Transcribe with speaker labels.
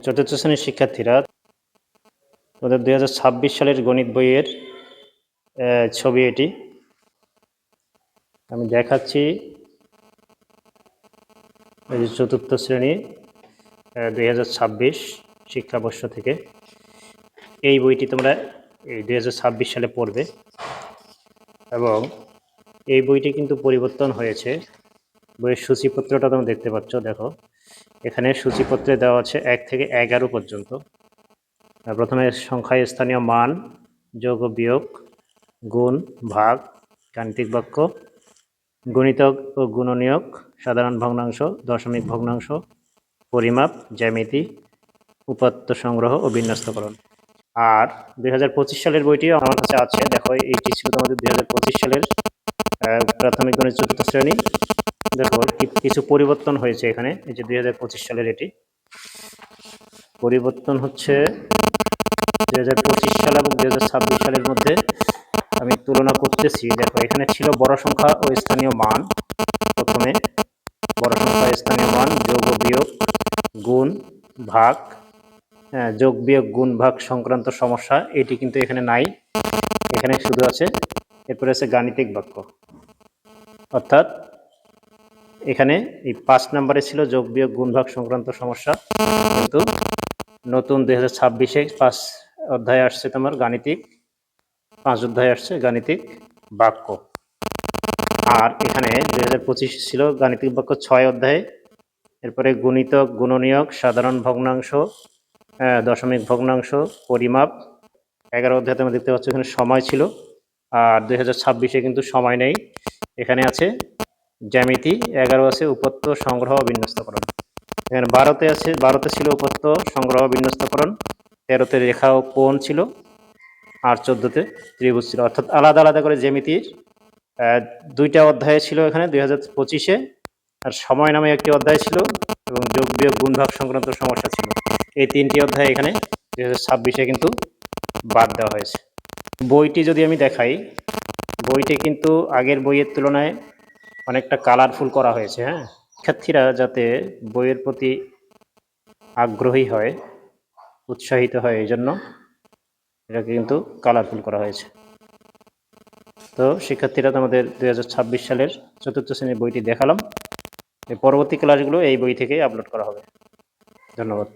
Speaker 1: চতুর্থ শ্রেণীর শিক্ষার্থীরা তোমাদের 2026 সালের গণিত বইয়ের ছবি এটি আমি দেখাচ্ছি। এই চতুর্থ শ্রেণী 2026 শিক্ষাবর্ষ থেকে এই বইটি তোমরা এই 2026 সালে পড়বে এবং এই বইটি কিন্তু পরিবর্তন হয়েছে। বইয়ের সূচিপত্রটা তোমরা দেখতে পাচ্ছ, দেখো এখানে সূচিপত্রে দেওয়া আছে 1 থেকে 11 পর্যন্ত। প্রথমে সংখ্যায় স্থানীয় মান, যোগ ও বিয়োগ, গুণ, ভাগ, গাণিতিক বাক্য, গুণিতক ও গুণনীয়ক, সাধারণ ভগ্নাংশ, দশমিক ভগ্নাংশ, পরিমাপ, জ্যামিতি, উপাত্ত সংগ্রহ ও বিন্যস্তকরণ। আর 2025 সালের বইটিও আমার কাছে আছে। দেখো এইটি ছিল তোমাদের 2025 সালের প্রাথমিক গণিত চতুর্থ শ্রেণী। দেখো কিছু পরিবর্তন হয়েছে এখানে। এই যে 2025 সালের এটি পরিবর্তন হচ্ছে 2025 সাল এবং 2026 সালের মধ্যে আমি তুলনা করতেছি। দেখো এখানে ছিল বড় সংখ্যা ও স্থানীয় মান, প্রথমে বড় সংখ্যা স্থানীয় মান, যোগ ও বিয়োগ, গুণ, ভাগ, যোগ বিয়োগ গুণ ভাগ সংক্রান্ত সমস্যা, এটি কিন্তু এখানে নাই, এখানে শুধু আছে। এরপরে আছে গাণিতিক বাক্য, অর্থাৎ এখানে এই 5 নম্বরে ছিল যোগ বিয়োগ গুণ ভাগ সংক্রান্ত সমস্যা, কিন্তু নতুন 2026-এ 5 অধ্যায় আসছে তোমার গাণিতিক, 5 অধ্যায় আসছে গাণিতিক বাক্য। আর এখানে 2025 ছিল গাণিতিক বাক্য 6 অধ্যায়ে। এরপরে গুণিতক, গুণনীয়ক, সাধারণ ভগ্নাংশ, দশমিক ভগ্নাংশ, পরিমাপ 11 অধ্যায়ে তোমরা দেখতে পাচ্ছ এখানে সময় ছিল। আর 2026-এ কিন্তু সময় নেই, এখানে আছে জ্যামিতি, 11 আছে উপাত্ত সংগ্রহ ও বিন্যস্তকরণ। এখানে 12তে আছে, 12তে ছিল উপাত্ত সংগ্রহ বিন্যস্তকরণ, 13তে রেখা ও কোণ ছিল, আর 14তে ত্রিভুজ ছিল। অর্থাৎ আলাদা আলাদা করে জ্যামিতির 2টা অধ্যায় ছিল এখানে 2025-এ, আর সময় নামে একটি অধ্যায় ছিল এবং যোগ বিয়োগ গুণ ভাগ সংক্রান্ত সমস্যা ছিল। এই 3টি অধ্যায় এখানে 2026-এ কিন্তু বাদ দেওয়া হয়েছে। বইটি যদি আমি দেখাই, বইটি কিন্তু আগের বইয়ের তুলনায় অনেকটা কালারফুল করা হয়েছে। হ্যাঁ, শিক্ষার্থীরা যাতে বইয়ের প্রতি আগ্রহী হয়, উৎসাহিত হয়, এই জন্য এটাকে কিন্তু কালারফুল করা হয়েছে। তো শিক্ষার্থীরা তোমাদের 2026 সালের চতুর্থ শ্রেণীর বইটি দেখালাম। পরবর্তী ক্লাসগুলো এই বই থেকেই আপলোড করা হবে। ধন্যবাদ।